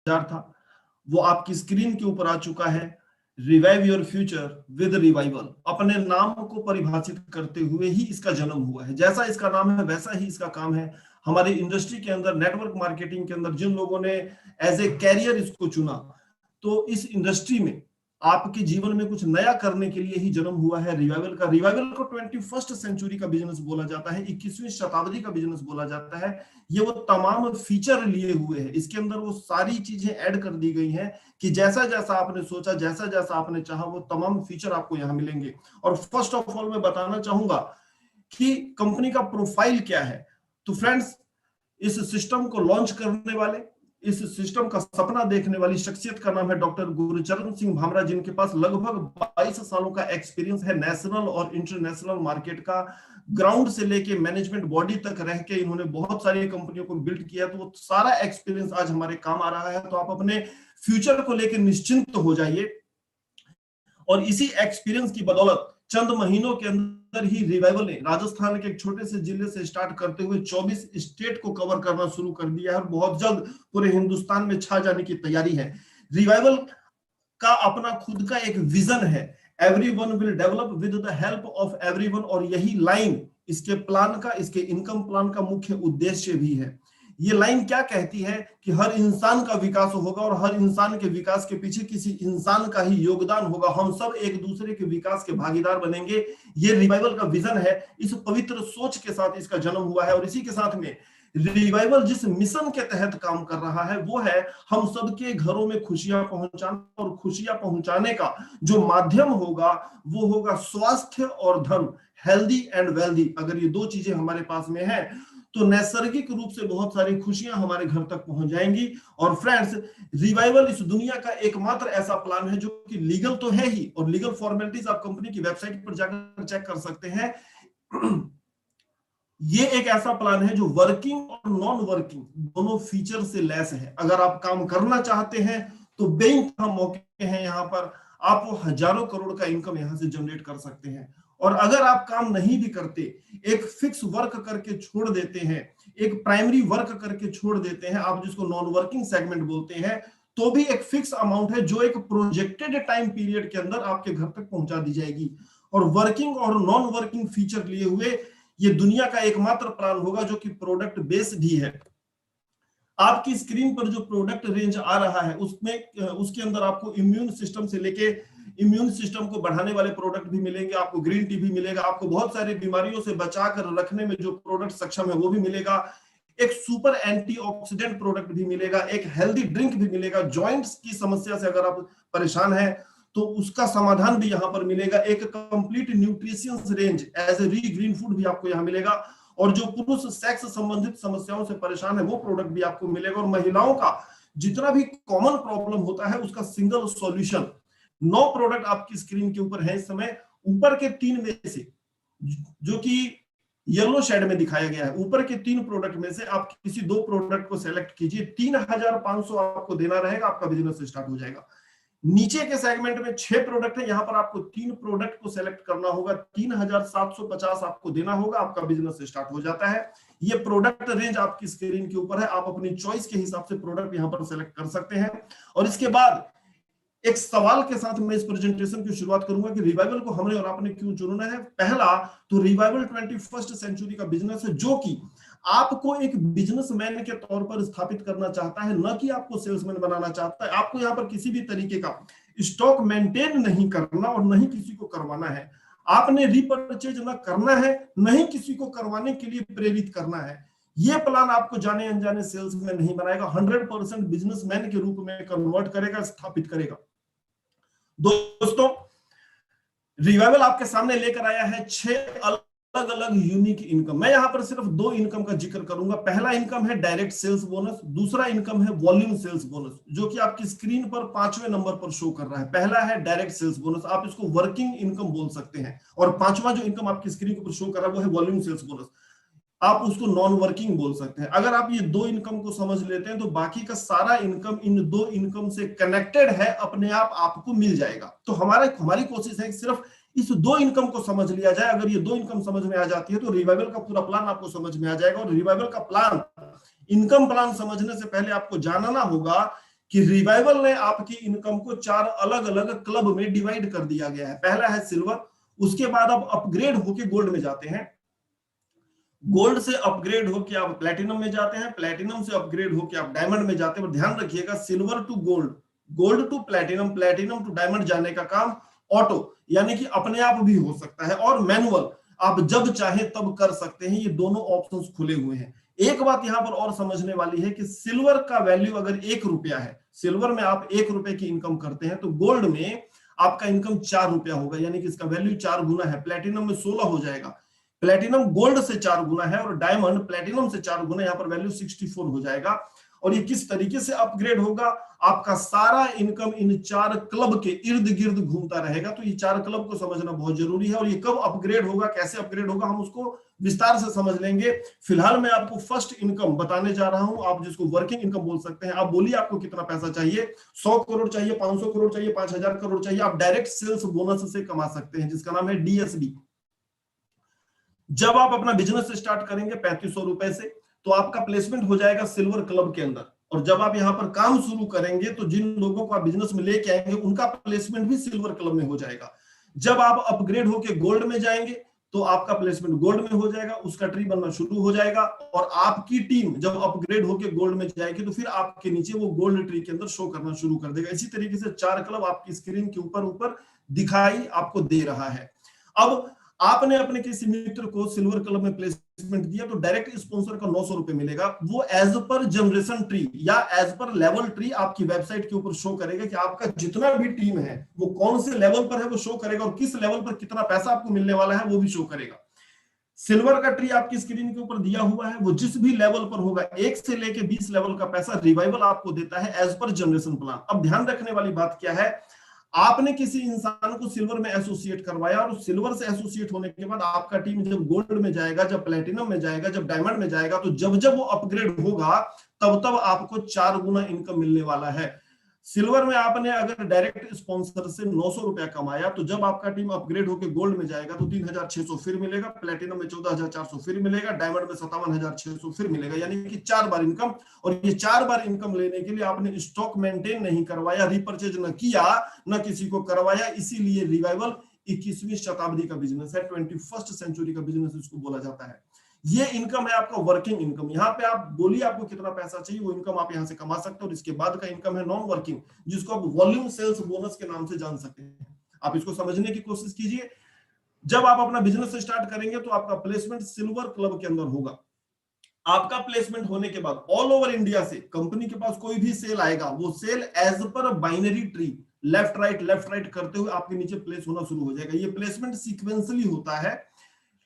था वो आपकी स्क्रीन के ऊपर आ चुका है। Revive your future with revival, अपने नाम को परिभाषित करते हुए ही इसका जन्म हुआ है। जैसा इसका नाम है वैसा ही इसका काम है। हमारी इंडस्ट्री के अंदर, नेटवर्क मार्केटिंग के अंदर जिन लोगों ने एज ए कैरियर इसको चुना, तो इस इंडस्ट्री में आपके जीवन में कुछ नया करने के लिए ही जन्म हुआ है रिवाइवल का। रिवाइवल को 21st सेंचुरी का बिजनेस बोला जाता है, 21वीं शताब्दी का बिजनेस बोला जाता है। ये वो तमाम फीचर लिए हुए है, इसके अंदर वो सारी चीजें ऐड कर दी गई हैं कि जैसा जैसा आपने सोचा, जैसा जैसा आपने चाहा, वो तमाम फीचर आपको यहाँ मिलेंगे। और फर्स्ट ऑफ ऑल मैं बताना चाहूंगा कि कंपनी का प्रोफाइल क्या है। तो फ्रेंड्स, इस सिस्टम को लॉन्च करने वाले, इस सिस्टम का सपना देखने वाली शख्सियत का नाम है डॉक्टर गुरचरण सिंह भामरा, जिनके पास लगभग 22 सालों का एक्सपीरियंस है नेशनल और इंटरनेशनल मार्केट का। ग्राउंड से लेके मैनेजमेंट बॉडी तक रह के इन्होंने बहुत सारी कंपनियों को बिल्ड किया, तो वो सारा एक्सपीरियंस आज हमारे काम आ रहा है। तो आप अपने फ्यूचर को लेकर निश्चिंत हो जाइए, और इसी एक्सपीरियंस की बदौलत चंद महीनों के अंदर ही रिवाइवल ने राजस्थान के एक छोटे से जिले से स्टार्ट करते हुए 24 स्टेट को कवर करना शुरू कर दिया है और बहुत जल्द पूरे हिंदुस्तान में छा जाने की तैयारी है। रिवाइवल का अपना खुद का एक विजन है, everyone will develop with the help of everyone, और यही लाइन इसके प्लान का, इसके इनकम प्लान का मुख्य उद्देश्य भी है। ये लाइन क्या कहती है कि हर इंसान का विकास होगा और हर इंसान के विकास के पीछे किसी इंसान का ही योगदान होगा। हम सब एक दूसरे के विकास के भागीदार बनेंगे। ये रिवाइवल का विजन है। इस पवित्र सोच के साथ इसका जन्म हुआ है, और इसी के साथ में रिवाइवल जिस मिशन के तहत काम कर रहा है वो है हम सबके घरों में खुशियां पहुंचाना, और खुशियां पहुंचाने का जो माध्यम होगा वो होगा स्वास्थ्य और धन, हेल्दी एंड वेल्दी। अगर ये दो चीजें हमारे पास में है तो नैसर्गिक रूप से बहुत सारी खुशियां हमारे घर तक पहुंच जाएंगी। और फ्रेंड्स, रिवाइवल इस दुनिया का एकमात्र ऐसा प्लान है जो कि लीगल तो है ही, और लीगल फॉर्मेलिटीज आप कंपनी की वेबसाइट पर जाकर चेक कर सकते हैं। ये एक ऐसा प्लान है जो वर्किंग और नॉन वर्किंग दोनों फीचर से लैस है। अगर आप काम करना चाहते हैं तो बेइंतहा मौके हैं यहाँ पर, आप वो हजारों करोड़ का इनकम यहाँ से जनरेट कर सकते हैं। और अगर आप काम नहीं भी करते, एक फिक्स वर्क करके छोड़ देते हैं, एक प्राइमरी वर्क करके छोड़ देते हैं, आप जिसको नॉन वर्किंग सेगमेंट बोलते हैं, तो भी एक फिक्स अमाउंट है जो एक प्रोजेक्टेड टाइम पीरियड के अंदर आपके घर तक पहुंचा दी जाएगी। और वर्किंग और नॉन वर्किंग फीचर लिए हुए ये दुनिया का एकमात्र प्लान होगा जो कि प्रोडक्ट बेस्ड ही है। आपकी स्क्रीन पर जो प्रोडक्ट रेंज आ रहा है उसमें उसके अंदर आपको इम्यून सिस्टम से लेके इम्यून सिस्टम को बढ़ाने वाले प्रोडक्ट भी मिलेंगे, आपको ग्रीन टी भी मिलेगा, आपको बहुत सारी बीमारियों से बचाकर रखने में जो प्रोडक्ट सक्षम है वो भी मिलेगा, एक सुपर एंटीऑक्सीडेंट प्रोडक्ट भी मिलेगा, एक हेल्दी ड्रिंक भी मिलेगा। जॉइंट्स की समस्या से अगर आप परेशान हैं तो उसका समाधान भी यहाँ पर मिलेगा। एक complete nutritions range as a green food भी आपको यहाँ मिलेगा, और जो पुरुष सेक्स संबंधित समस्याओं से परेशान है वो प्रोडक्ट भी आपको मिलेगा। और महिलाओं का जितना भी कॉमन प्रॉब्लम होता है उसका सिंगल सॉल्यूशन। 9 प्रोडक्ट आपकी स्क्रीन के ऊपर है इस समय। ऊपर के 3 में से, जो कि येलो शेड में दिखाया गया है, ऊपर के 3 प्रोडक्ट में से आप किसी 2 प्रोडक्ट को सेलेक्ट कीजिए। 3500 आपको देना रहेगा, आपका बिजनेस स्टार्ट हो जाएगा। नीचे के सेगमेंट में 6 प्रोडक्ट है, यहां पर आपको 3 प्रोडक्ट को सेलेक्ट करना होगा, 3750 आपको देना होगा, आपका बिजनेस स्टार्ट हो जाता है। ये प्रोडक्ट रेंज आपकी स्क्रीन के ऊपर है, आप अपनी चॉइस के हिसाब से प्रोडक्ट यहां पर सेलेक्ट कर सकते हैं। और इसके बाद एक सवाल के साथ मैं इस प्रेजेंटेशन की शुरुआत करूंगा कि रिवाइवल को हमने और आपने क्यों चुना है। पहला तो रिवाइवल 21st सेंचुरी का बिजनेस है जो कि आपको एक बिजनेसमैन के तौर पर स्थापित करना चाहता है, न कि आपको सेल्समैन बनाना चाहता है। आपको यहाँ पर किसी भी तरीके का स्टॉक मेंटेन नहीं करना और नहीं किसी को करवाना है। आपने रीपरचेज न करना है, नहीं किसी को करवाने के लिए प्रेरित करना है। ये प्लान आपको जाने अनजाने सेल्स में नहीं बनाएगा, 100% बिजनेसमैन के रूप में कन्वर्ट करेगा, स्थापित करेगा। दोस्तों, रिवाइवल आपके सामने लेकर आया है 6 अलग अलग यूनिक इनकम। मैं यहां पर सिर्फ 2 इनकम का जिक्र करूंगा। पहला इनकम है डायरेक्ट सेल्स बोनस, दूसरा इनकम है वॉल्यूम सेल्स बोनस, जो कि आपकी स्क्रीन पर 5वें नंबर पर शो कर रहा है। पहला है डायरेक्ट सेल्स बोनस, आप इसको वर्किंग इनकम बोल सकते हैं, और 5वां जो इनकम आपकी स्क्रीन पर शो कर रहा है वो है वॉल्यूम सेल्स बोनस, आप उसको नॉन वर्किंग बोल सकते हैं। अगर आप ये 2 इनकम को समझ लेते हैं तो बाकी का सारा इनकम इन 2 इनकम से कनेक्टेड है, अपने आप आपको मिल जाएगा। तो हमारी कोशिश है कि सिर्फ इस 2 इनकम को समझ लिया जाए। अगर ये 2 इनकम समझ में आ जाती है तो रिवाइवल का पूरा प्लान आपको समझ में आ जाएगा। और रिवाइवल का प्लान, इनकम प्लान समझने से पहले आपको जानना होगा कि रिवाइवल ने आपकी इनकम को 4 अलग अलग क्लब में डिवाइड कर दिया गया है। पहला है सिल्वर, उसके बाद आप अपग्रेड होके गोल्ड में जाते हैं, गोल्ड से अपग्रेड होके आप प्लेटिनम में जाते हैं, प्लेटिनम से अपग्रेड होके आप डायमंड में जाते हैं। ध्यान रखिएगा, silver to gold, gold to platinum, platinum to diamond जाने का काम ऑटो यानी कि अपने आप भी हो सकता है, और मैनुअल आप जब चाहे तब कर सकते हैं। ये दोनों ऑप्शंस खुले हुए हैं। एक बात यहां पर और समझने वाली है कि सिल्वर का वैल्यू अगर 1 रुपया है, सिल्वर में आप 1 रुपए की इनकम करते हैं, तो गोल्ड में आपका इनकम 4 रुपया होगा, यानी कि इसका वैल्यू 4 गुना है। प्लेटिनम में 16 हो जाएगा, प्लेटिनम गोल्ड से 4 गुना है, और डायमंड प्लेटिनम से 4 गुना, यहां पर वैल्यू 64 हो जाएगा। और ये किस तरीके से अपग्रेड होगा, आपका सारा इनकम इन 4 क्लब के इर्द गिर्द घूमता रहेगा। तो ये 4 क्लब को समझना बहुत जरूरी है, और ये कब अपग्रेड होगा, कैसे अपग्रेड होगा, हम उसको विस्तार से समझ लेंगे। फिलहाल मैं आपको फर्स्ट इनकम बताने जा रहा हूं, आप जिसको वर्किंग इनकम बोल सकते हैं। आप बोलिए आपको कितना पैसा चाहिए, 100 करोड़ चाहिए, 500 करोड़ चाहिए, 5000 करोड़ चाहिए। आप डायरेक्ट सेल्स बोनस से कमा सकते हैं, जिसका नाम है डीएसबी। जब आप अपना बिजनेस स्टार्ट करेंगे 3500 रुपए से, तो आपका प्लेसमेंट हो जाएगा सिल्वर क्लब के अंदर। और जब आप यहां पर काम शुरू करेंगे, तो जिन लोगों को आप बिजनेस में लेके आएंगे, उनका प्लेसमेंट भी सिल्वर क्लब में हो जाएगा। जब आप अपग्रेड होके गोल्ड में जाएंगे, तो आपका प्लेसमेंट गोल्ड में हो जाएगा, उसका ट्री बनना शुरू हो जाएगा। और आपकी टीम जब अपग्रेड होके गोल्ड में जाएगी, तो फिर आपके नीचे वो गोल्ड ट्री के अंदर शो करना शुरू कर देगा। इसी तरीके से 4 क्लब आपकी स्क्रीन के ऊपर ऊपर दिखाई आपको दे रहा है। अब आपने अपने किसी मित्र को सिल्वर क्लब में प्लेसमेंट दिया, तो डायरेक्ट स्पॉन्सर का 900 रुपए मिलेगा। वो एज पर जनरेशन ट्री या एज पर लेवल ट्री आपकी वेबसाइट के ऊपर शो करेगा कि आपका जितना भी टीम है वो कौन से लेवल पर है, वो शो करेगा, और किस लेवल पर कितना पैसा आपको मिलने वाला है वो भी शो करेगा। सिल्वर का ट्री आपकी स्क्रीन के ऊपर दिया हुआ है, वो जिस भी लेवल पर होगा, 1 से लेके 20 लेवल का पैसा रिवाइवल आपको देता है एज पर जनरेशन प्लान। अब ध्यान रखने वाली बात क्या है, आपने किसी इंसान को सिल्वर में एसोसिएट करवाया, और सिल्वर से एसोसिएट होने के बाद आपका टीम जब गोल्ड में जाएगा, जब प्लेटिनम में जाएगा, जब डायमंड में जाएगा, तो जब जब वो अपग्रेड होगा, तब तब आपको 4 गुना इनकम मिलने वाला है। सिल्वर में आपने अगर डायरेक्ट स्पॉन्सर से 900 रुपया कमाया, तो जब आपका टीम अपग्रेड होकर गोल्ड में जाएगा, तो 3600 फिर मिलेगा, प्लेटिनम में 14400 फिर मिलेगा, डायमंड में 57600 फिर मिलेगा, यानी कि 4 बार इनकम। और ये 4 बार इनकम लेने के लिए आपने स्टॉक मेंटेन नहीं करवाया, रिपर्चेज न किया, न किसी को करवाया। इसीलिए रिवाइवल 21वीं शताब्दी का बिजनेस है, 21st सेंचुरी का बिजनेस इसको बोला जाता है। ये इनकम है आपका वर्किंग इनकम। यहाँ पे आप बोलिए आपको कितना पैसा चाहिए, वो इनकम आप यहाँ से कमा सकते हो। और इसके बाद का इनकम है नॉन वर्किंग, जिसको आप वॉल्यूम सेल्स बोनस के नाम से जान सकते हैं। आप इसको समझने की कोशिश कीजिए। जब आप अपना बिजनेस स्टार्ट करेंगे, तो आपका प्लेसमेंट सिल्वर क्लब के अंदर होगा। आपका प्लेसमेंट होने के बाद ऑल ओवर इंडिया से कंपनी के पास कोई भी सेल आएगा, वो cell as per binary tree left right करते हुए आपके नीचे प्लेस होना शुरू हो जाएगा। ये प्लेसमेंट सीक्वेंसली होता है,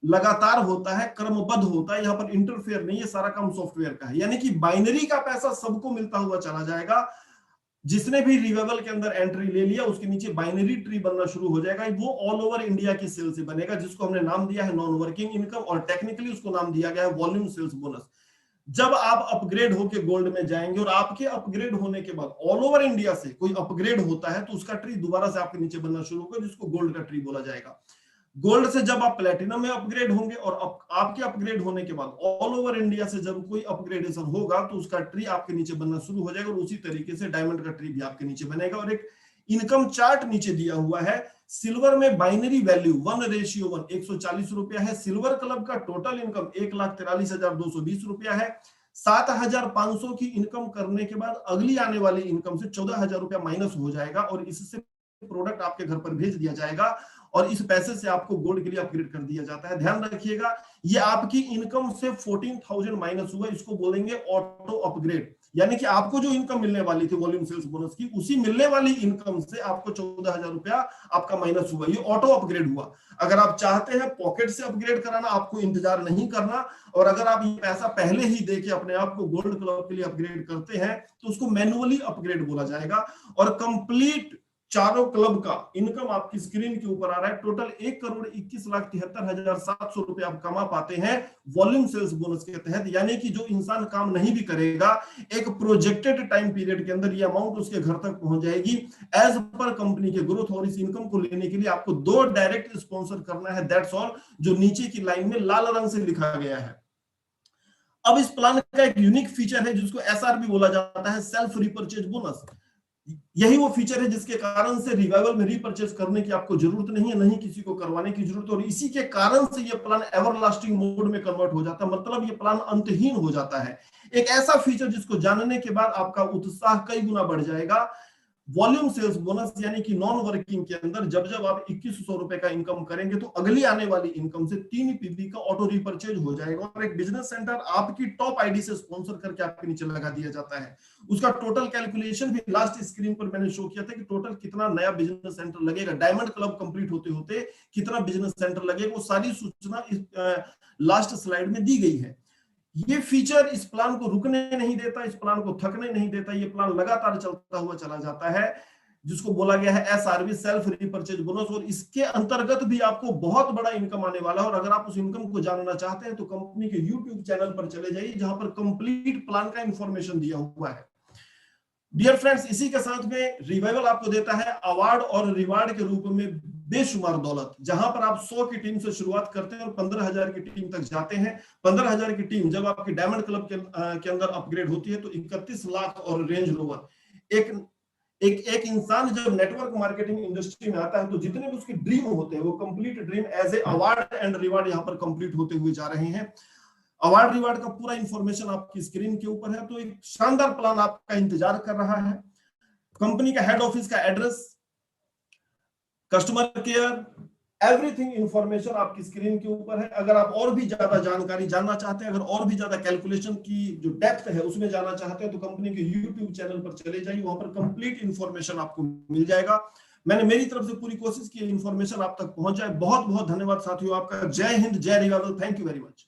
लगातार होता है, क्रमबद्ध होता है। यहाँ पर इंटरफेयर नहीं है, सारा काम सॉफ्टवेयर का है। यानी कि बाइनरी का पैसा सबको मिलता हुआ चला जाएगा। जिसने भी रिवाइवल के अंदर एंट्री ले लिया, उसके नीचे बाइनरी ट्री बनना शुरू हो जाएगा। वो ऑल ओवर इंडिया की सेल से बनेगा, जिसको हमने नाम दिया है नॉन वर्किंग इनकम, और टेक्निकली उसको नाम दिया गया है वॉल्यूम सेल्स बोनस। जब आप अपग्रेड होके गोल्ड में जाएंगे, और आपके अपग्रेड होने के बाद ऑल ओवर इंडिया से कोई अपग्रेड होता है, तो उसका ट्री दोबारा से आपके नीचे बनना शुरू होगा, जिसको गोल्ड का ट्री बोला जाएगा। गोल्ड से जब आप प्लेटिनम में अपग्रेड होंगे, और आपके अपग्रेड होने के बाद ऑल ओवर इंडिया से जब कोई अपग्रेडेशन होगा, तो उसका ट्री आपके नीचे बनना शुरू हो जाएगा। और उसी तरीके से डायमंड का ट्री भी आपके नीचे बनेगा। और एक इनकम चार्ट नीचे दिया हुआ है। सिल्वर में बाइनरी वैल्यू 1:1 140 रुपया है। सिल्वर क्लब का टोटल इनकम 1,43,220 रुपया है। 7,500 की इनकम करने के बाद अगली आने वाली इनकम से 14,000 रुपया माइनस हो जाएगा, और इससे प्रोडक्ट आपके घर पर भेज दिया जाएगा, और इस पैसे से आपको गोल्ड के लिए अपग्रेड कर दिया जाता है। ध्यान रखिएगा, ये आपकी इनकम से 14,000 माइनस हुआ, इसको बोलेंगे ऑटो अपग्रेड। यानी कि आपको जो इनकम मिलने वाली थी वॉल्यूम सेल्स बोनस की, उसी मिलने वाली इनकम से आपको 14,000 रुपया आपका माइनस हुआ, ये ऑटो अपग्रेड हुआ। अगर आप चाहते हैं पॉकेट से अपग्रेड कराना, आपको इंतजार नहीं करना। और अगर आप ये पैसा पहले ही देके अपने आप को गोल्ड क्लब के लिए अपग्रेड करते हैं, तो उसको मैन्युअली अपग्रेड बोला जाएगा। और कंप्लीट 4 क्लब का इनकम आपकी स्क्रीन के ऊपर आ रहा है। टोटल 1,21,73,700 रुपए आप कमा पाते हैं वॉल्यूम सेल्स बोनस के तहत। यानी कि जो इंसान काम नहीं भी करेगा, एक प्रोजेक्टेड टाइम पीरियड के अंदर ये अमाउंट उसके घर तक पहुंच जाएगी एज पर कंपनी के ग्रोथ। और इस इनकम को लेने के लिए आपको 2 डायरेक्ट स्पॉन्सर करना है, दैट्स ऑल, जो नीचे की लाइन में लाल रंग से लिखा गया है। अब इस प्लान का एक यूनिक फीचर है जिसको एसआर भी बोला जाता है, सेल्फ रिपर्चेज बोनस। यही वो फीचर है जिसके कारण से रिवाइवल में रीपरचेज करने की आपको जरूरत नहीं है, नहीं किसी को करवाने की जरूरत है, और इसी के कारण से ये प्लान एवरलास्टिंग मोड में कन्वर्ट हो जाता है, मतलब ये प्लान अंतहीन हो जाता है। एक ऐसा फीचर जिसको जानने के बाद आपका उत्साह कई गुना बढ़ जाएगा। वॉल्यूम सेल्स बोनस यानी कि नॉन वर्किंग के अंदर जब जब आप 2100 रुपए का इनकम करेंगे तो अगली आने वाली इनकम से 3 पीवी का ऑटो रिपर्चेज हो जाएगा, और एक बिजनेस सेंटर आपकी टॉप आईडी से स्पॉन्सर करके आपके नीचे लगा दिया जाता है। उसका टोटल कैलकुलेशन भी लास्ट स्क्रीन पर मैंने शो किया था कि टोटल कितना नया बिजनेस सेंटर लगेगा, डायमंड क्लब कंप्लीट होते होते कितना बिजनेस सेंटर लगेगा, वो सारी सूचना इस लास्ट स्लाइड में दी गई है। ये फीचर इस प्लान को रुकने नहीं देता, इस प्लान को थकने नहीं देता, ये प्लान लगातार चलता हुआ चला जाता है, जिसको बोला गया है एसआरबी, सेल्फ रिपर्चेज बोनस। और इसके अंतर्गत भी आपको बहुत बड़ा इनकम आने वाला है, और अगर आप उस इनकम को जानना चाहते हैं तो कंपनी के यूट्यूब चैनल पर चले जाइए जहां पर कंप्लीट प्लान का इंफॉर्मेशन दिया हुआ है। डियर फ्रेंड्स, इसी के साथ में रिवाइवल आपको देता है अवार्ड और रिवार्ड के रूप में बेशुमार दौलत, जहां पर आप 100 की टीम से शुरुआत करते हैं और 15,000 की टीम तक जाते हैं। 15,000 की टीम जब आपकी डायमंड क्लब के अंदर अपग्रेड होती है तो 31 लाख और रेंज रोवर। एक इंसान जब नेटवर्क मार्केटिंग इंडस्ट्री में आता है तो जितने भी उसके ड्रीम होते हैं वो complete dream as a award and reward यहाँ पर कंप्लीट होते हुए जा रहे हैं। अवार्ड रिवार्ड का पूरा इंफॉर्मेशन आपकी स्क्रीन के ऊपर है। तो एक शानदार प्लान आपका इंतजार कर रहा है। कंपनी का हेड ऑफिस का address, customer care, everything information आपकी स्क्रीन के ऊपर है। अगर आप और भी ज्यादा जानकारी जानना चाहते हैं, अगर और भी ज्यादा कैलकुलेशन की जो डेप्थ है उसमें जाना चाहते हैं तो कंपनी के यूट्यूब चैनल पर चले जाइए, वहां पर कंप्लीट इंफॉर्मेशन आपको मिल जाएगा। मैंने मेरी तरफ से पूरी कोशिश की इंफॉर्मेशन आप तक पहुंच जाए। बहुत बहुत धन्यवाद साथियों आपका। जय हिंद, जय revival, thank you very much.